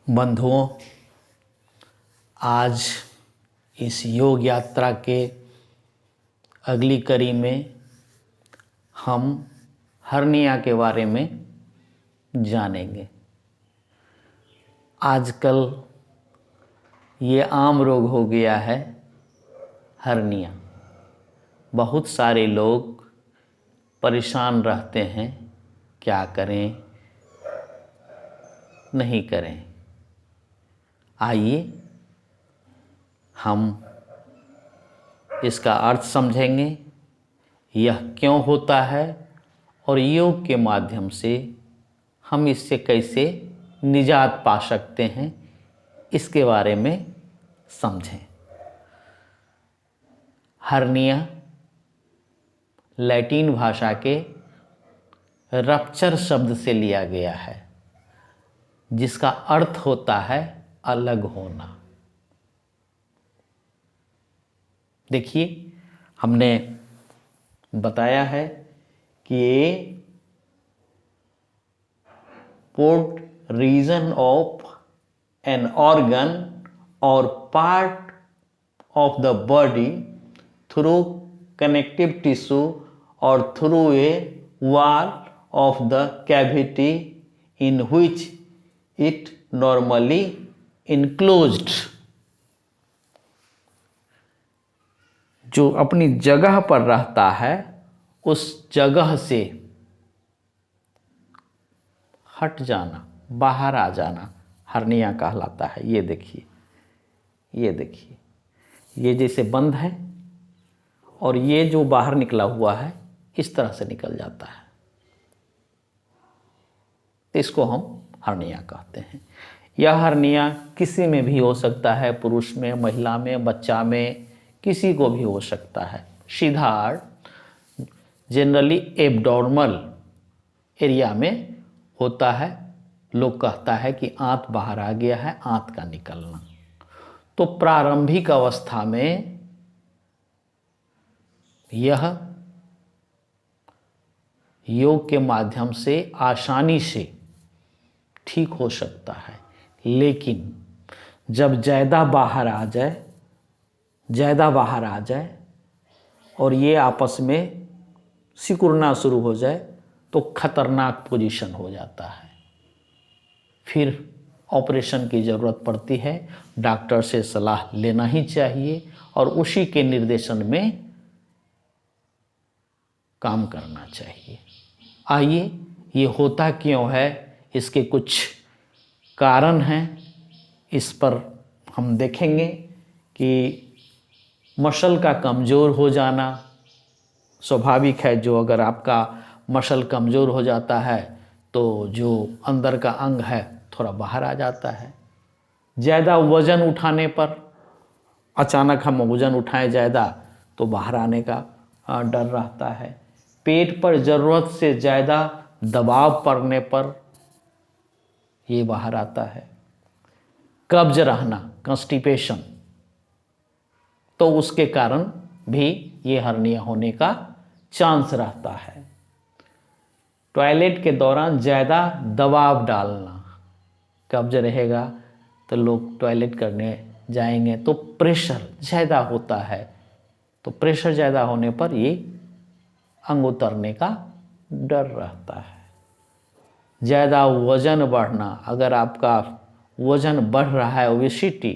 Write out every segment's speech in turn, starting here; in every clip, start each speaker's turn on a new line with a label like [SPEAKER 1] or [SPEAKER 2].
[SPEAKER 1] बंधुओं, आज इस योग यात्रा के अगली कड़ी में हम हर्निया के बारे में जानेंगे। आजकल ये आम रोग हो गया है हर्निया। बहुत सारे लोग परेशान रहते हैं, क्या करें नहीं करें। आइए हम इसका अर्थ समझेंगे, यह क्यों होता है और योग के माध्यम से हम इससे कैसे निजात पा सकते हैं, इसके बारे में समझें। हर्निया लैटिन भाषा के रप्चर शब्द से लिया गया है, जिसका अर्थ होता है अलग होना। देखिए, हमने बताया है कि ये protrusion of an organ और part of the body through connective tissue और through a wall of the cavity in which it normally enclosed. जो अपनी जगह पर रहता है उस जगह से हट जाना, बाहर आ जाना हर्निया कहलाता है। ये देखिए, ये जैसे बंद है और ये जो बाहर निकला हुआ है इस तरह से निकल जाता है, इसको हम हर्निया कहते हैं। यह हर्निया किसी में भी हो सकता है, पुरुष में, महिला में, बच्चा में, किसी को भी हो सकता है। सीधा जनरली एब्डोर्मल एरिया में होता है। लोग कहता है कि आंत बाहर आ गया है, आंत का निकलना। तो प्रारंभिक अवस्था में यह योग के माध्यम से आसानी से ठीक हो सकता है, लेकिन जब ज़्यादा बाहर आ जाए और ये आपस में सिकुड़ना शुरू हो जाए तो खतरनाक पोजीशन हो जाता है। फिर ऑपरेशन की ज़रूरत पड़ती है। डॉक्टर से सलाह लेना ही चाहिए और उसी के निर्देशन में काम करना चाहिए। आइए, ये होता क्यों है, इसके कुछ कारण हैं, इस पर हम देखेंगे कि मसल का कमज़ोर हो जाना स्वाभाविक है। जो अगर आपका मसल कमज़ोर हो जाता है तो जो अंदर का अंग है थोड़ा बाहर आ जाता है। ज़्यादा वज़न उठाने पर, अचानक हम वज़न उठाएं ज़्यादा तो बाहर आने का डर रहता है। पेट पर ज़रूरत से ज़्यादा दबाव पड़ने पर ये बाहर आता है। कब्ज रहना, कॉन्स्टिपेशन, तो उसके कारण भी ये हर्निया होने का चांस रहता है। टॉयलेट के दौरान ज़्यादा दबाव डालना, कब्ज रहेगा तो लोग टॉयलेट करने जाएंगे तो प्रेशर ज़्यादा होता है, तो प्रेशर ज़्यादा होने पर ये अंग उतरने का डर रहता है। ज़्यादा वज़न बढ़ना, अगर आपका वज़न बढ़ रहा है, ओबेसिटी,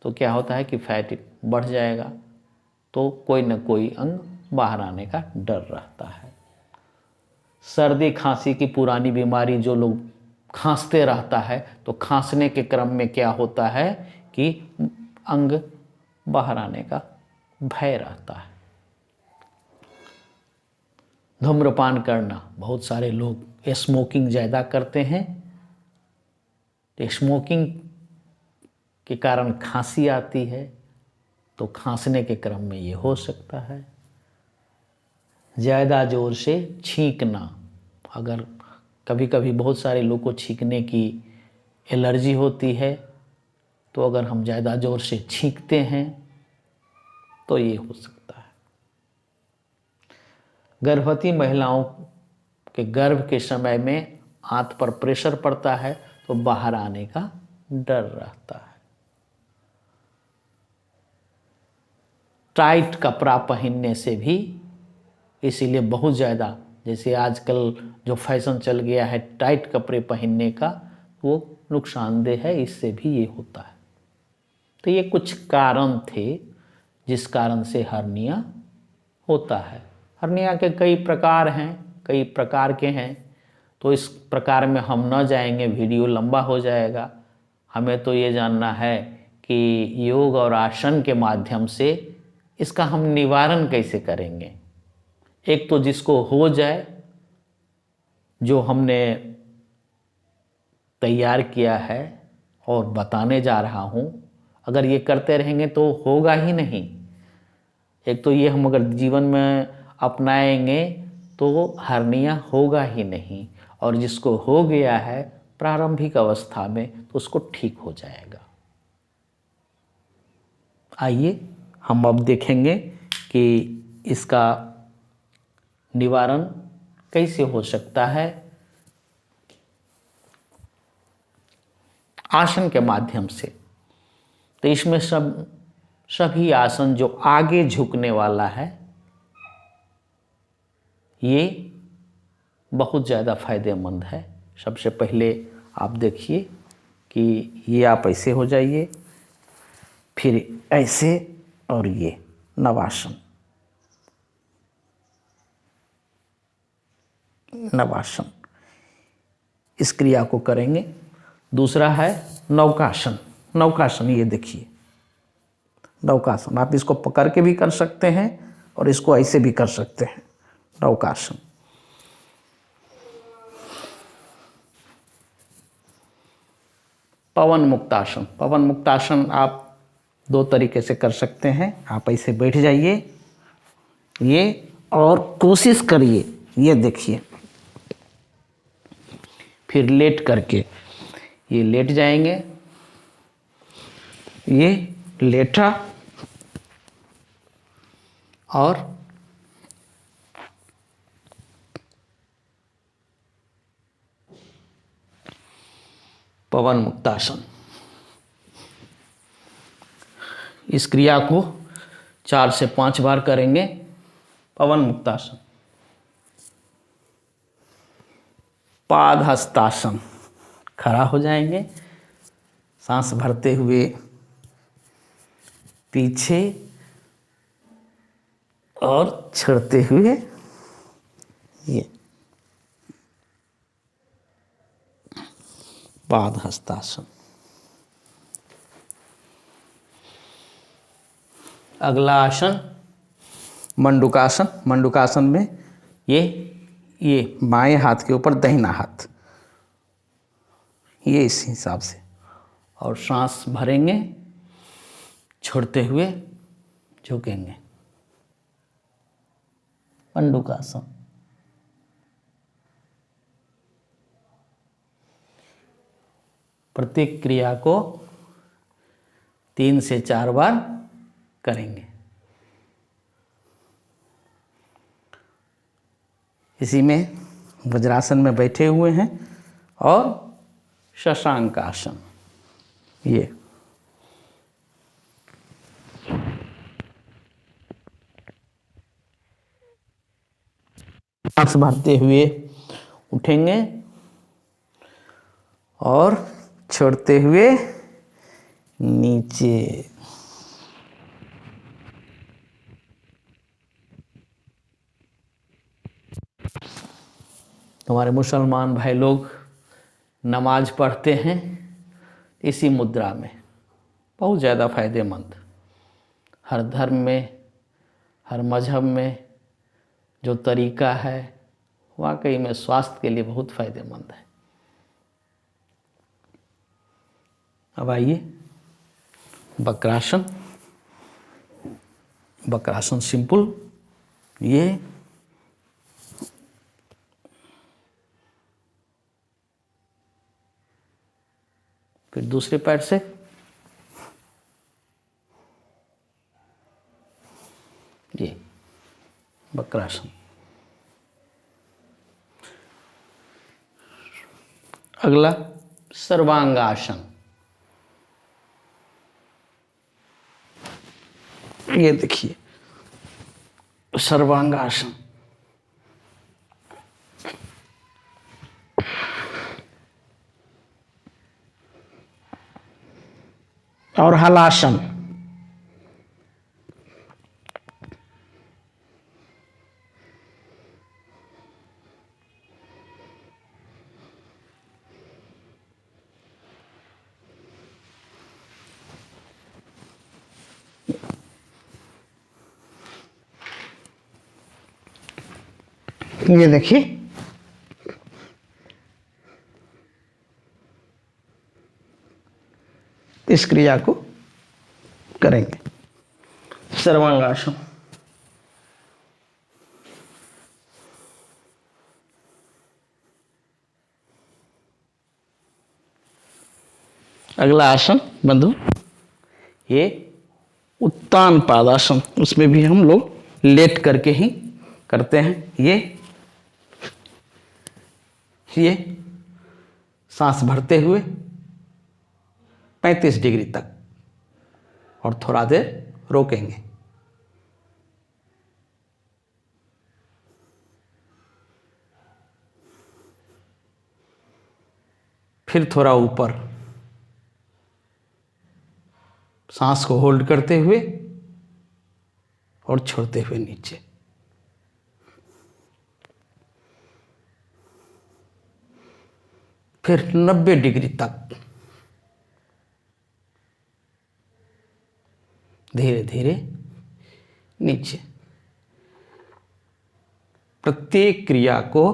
[SPEAKER 1] तो क्या होता है कि फैट बढ़ जाएगा तो कोई न कोई अंग बाहर आने का डर रहता है। सर्दी खांसी की पुरानी बीमारी, जो लोग खांसते रहता है तो खांसने के क्रम में क्या होता है कि अंग बाहर आने का भय रहता है। धूम्रपान करना, बहुत सारे लोग स्मोकिंग ज़्यादा करते हैं तो स्मोकिंग के कारण खांसी आती है, तो खांसने के क्रम में ये हो सकता है। ज़्यादा ज़ोर से छींकना, अगर कभी कभी बहुत सारे लोग को छींकने की एलर्जी होती है, तो अगर हम ज़्यादा ज़ोर से छींकते हैं तो ये हो सकता है। गर्भवती महिलाओं के गर्भ के समय में आंत पर प्रेशर पड़ता है तो बाहर आने का डर रहता है। टाइट कपड़ा पहनने से भी, इसीलिए बहुत ज़्यादा, जैसे आजकल जो फैशन चल गया है टाइट कपड़े पहनने का, वो नुकसानदेह है, इससे भी ये होता है। तो ये कुछ कारण थे जिस कारण से हर्निया होता है। हर्निया के कई प्रकार हैं, कई प्रकार के हैं, तो इस प्रकार में हम न जाएंगे, वीडियो लंबा हो जाएगा। हमें तो ये जानना है कि योग और आसन के माध्यम से इसका हम निवारण कैसे करेंगे। एक तो जिसको हो जाए, जो हमने तैयार किया है और बताने जा रहा हूँ, अगर ये करते रहेंगे तो होगा ही नहीं। एक तो ये हम अगर जीवन में अपनाएंगे तो हर्निया होगा ही नहीं, और जिसको हो गया है प्रारंभिक अवस्था में तो उसको ठीक हो जाएगा। आइए हम अब देखेंगे कि इसका निवारण कैसे हो सकता है आसन के माध्यम से। तो इसमें सभी आसन जो आगे झुकने वाला है, ये बहुत ज़्यादा फायदेमंद है। सबसे पहले आप देखिए कि ये आप ऐसे हो जाइए, फिर ऐसे, और ये नवासन। नवासन इस क्रिया को करेंगे। दूसरा है नौकासन। नौकासन, ये देखिए नौकासन, आप इसको पकड़ के भी कर सकते हैं और इसको ऐसे भी कर सकते हैं। नौकासन। पवन मुक्तासन। पवन मुक्तासन आप दो तरीके से कर सकते हैं। आप ऐसे बैठ जाइए, ये, और कोशिश करिए, ये देखिए, फिर लेट करके ये लेट जाएंगे, ये लेटा, और पवन मुक्तासन। इस क्रिया को 4 से 5 बार करेंगे। पवन मुक्तासन। पाद हस्तासन। खड़ा हो जाएंगे, सांस भरते हुए पीछे और छोड़ते हुए ये पाद हस्तासन। अगला आसन मंडूकासन। मंडूकासन में ये बाएं हाथ के ऊपर दाहिना हाथ, ये इस हिसाब से, और सांस भरेंगे, छोड़ते हुए झुकेंगे। मंडूकासन। प्रत्येक क्रिया को 3 से 4 बार करेंगे। इसी में वज्रासन में बैठे हुए हैं, और शशांक आसन। ये सांस भरते हुए उठेंगे और छोड़ते हुए नीचे। हमारे मुसलमान भाई लोग नमाज पढ़ते हैं इसी मुद्रा में, बहुत ज़्यादा फायदेमंद। हर धर्म में, हर मजहब में जो तरीका है वाकई में स्वास्थ्य के लिए बहुत फायदेमंद है। अब आइए वक्रासन। वक्रासन सिंपल, ये फिर दूसरे पैर से ये वक्रासन। अगला सर्वांगासन। ये देखिए सर्वांगासन। और हलासन। ये देखिए इस क्रिया को करेंगे सर्वांगासन। अगला आसन बंधु ये उत्तान पादासन। उसमें भी हम लोग लेट करके ही करते हैं। ये सांस भरते हुए 35 डिग्री तक और थोड़ा देर रोकेंगे। फिर थोड़ा ऊपर सांस को होल्ड करते हुए और छोड़ते हुए नीचे। फिर 90 डिग्री तक धीरे धीरे नीचे। प्रत्येक क्रिया को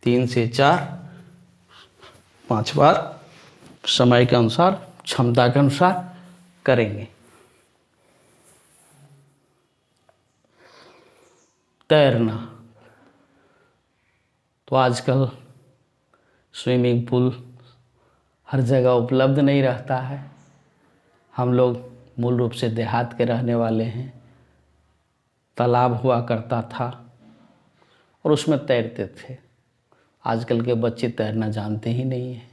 [SPEAKER 1] 3 से 4 5 बार समय के अनुसार, क्षमता के अनुसार करेंगे। तैरना तो आजकल स्विमिंग पूल हर जगह उपलब्ध नहीं रहता है। हम लोग मूल रूप से देहात के रहने वाले हैं। तालाब हुआ करता था और उसमें तैरते थे। आजकल के बच्चे तैरना जानते ही नहीं हैं।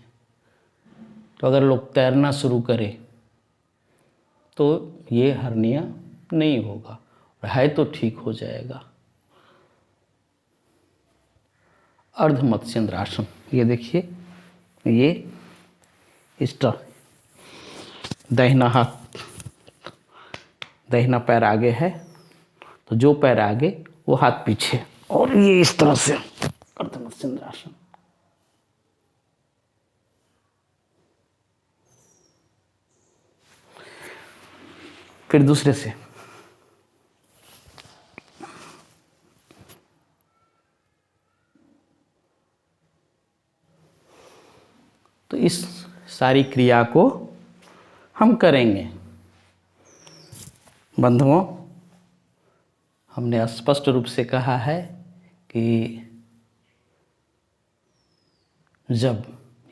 [SPEAKER 1] तो अगर लोग तैरना शुरू करें तो ये हर्निया नहीं होगा, और है तो ठीक हो जाएगा। अर्ध मत्स्येंद्रासन। ये देखिए ये इस तरह दाहिना हाथ, दाहिना पैर आगे है तो जो पैर आगे वो हाथ पीछे, और ये इस तरह से अर्ध मत्स्येंद्रासन। फिर दूसरे से तो इस सारी क्रिया को हम करेंगे। बंधुओं, हमने स्पष्ट रूप से कहा है कि जब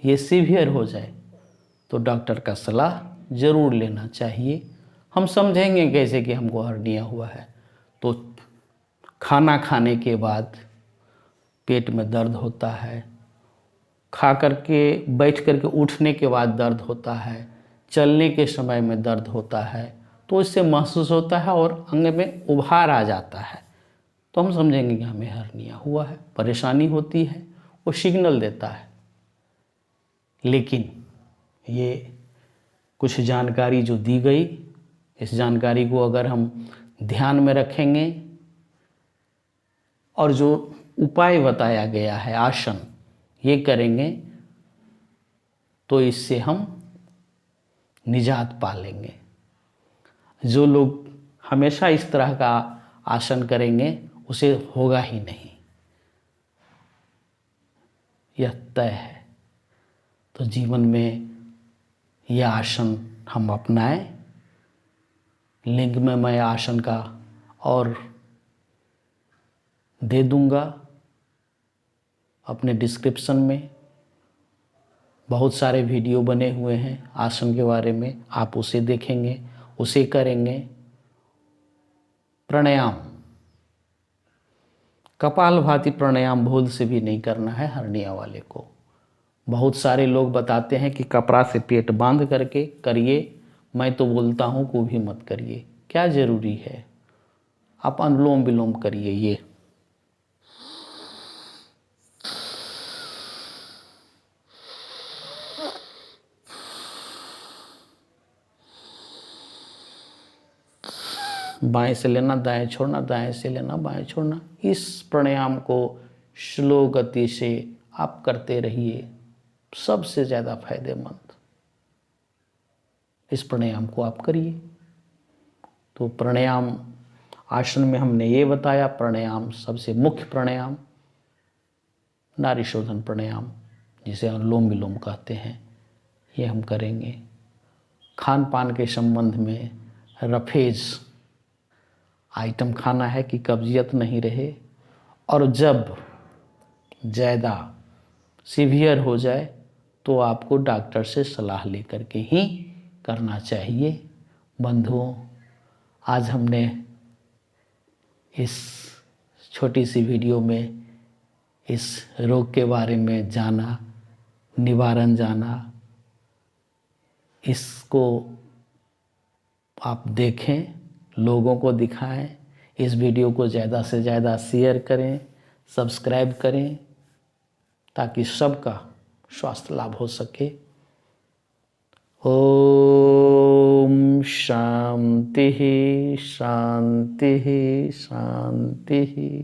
[SPEAKER 1] ये सीवियर हो जाए तो डॉक्टर का सलाह ज़रूर लेना चाहिए। हम समझेंगे कैसे कि हमको हर्निया हुआ है। तो खाना खाने के बाद पेट में दर्द होता है, खा करके बैठ करके उठने के बाद दर्द होता है, चलने के समय में दर्द होता है, तो इससे महसूस होता है और अंग में उभार आ जाता है। तो हम समझेंगे कि हमें हर्निया हुआ है, परेशानी होती है, वो सिग्नल देता है। लेकिन ये कुछ जानकारी जो दी गई, इस जानकारी को अगर हम ध्यान में रखेंगे और जो उपाय बताया गया है आसन ये करेंगे तो इससे हम निजात पा लेंगे। जो लोग हमेशा इस तरह का आसन करेंगे उसे होगा ही नहीं, यह तय है। तो जीवन में यह आसन हम अपनाएं। लिंक में मैं आसन का और दे दूंगा अपने डिस्क्रिप्शन में। बहुत सारे वीडियो बने हुए हैं आसन के बारे में, आप उसे देखेंगे, उसे करेंगे। प्राणायाम, कपालभाति प्राणायाम भूल से भी नहीं करना है हर्निया वाले को। बहुत सारे लोग बताते हैं कि कपड़ा से पेट बांध करके करिए, मैं तो बोलता हूँ को भी मत करिए। क्या ज़रूरी है, आप अनुलोम विलोम करिए। ये बाएं से लेना दाएं छोड़ना, दाएं से लेना बाएं छोड़ना। इस प्राणायाम को स्लो गति से आप करते रहिए, सबसे ज़्यादा फायदेमंद इस प्राणायाम को आप करिए। तो प्राणायाम आसन में हमने ये बताया, प्राणायाम सबसे मुख्य प्राणायाम नाड़ी शोधन प्राणायाम, जिसे अनुलोम विलोम कहते हैं, ये हम करेंगे। खान पान के संबंध में रफेज आइटम खाना है कि कब्जियत नहीं रहे, और जब ज़्यादा सीवियर हो जाए तो आपको डॉक्टर से सलाह लेकर के ही करना चाहिए। बंधुओं, आज हमने इस छोटी सी वीडियो में इस रोग के बारे में जाना, निवारण जाना। इसको आप देखें, लोगों को दिखाएं, इस वीडियो को ज़्यादा से ज़्यादा शेयर करें, सब्सक्राइब करें, ताकि सबका स्वास्थ्य लाभ हो सके। ओम शांति शांति शांति।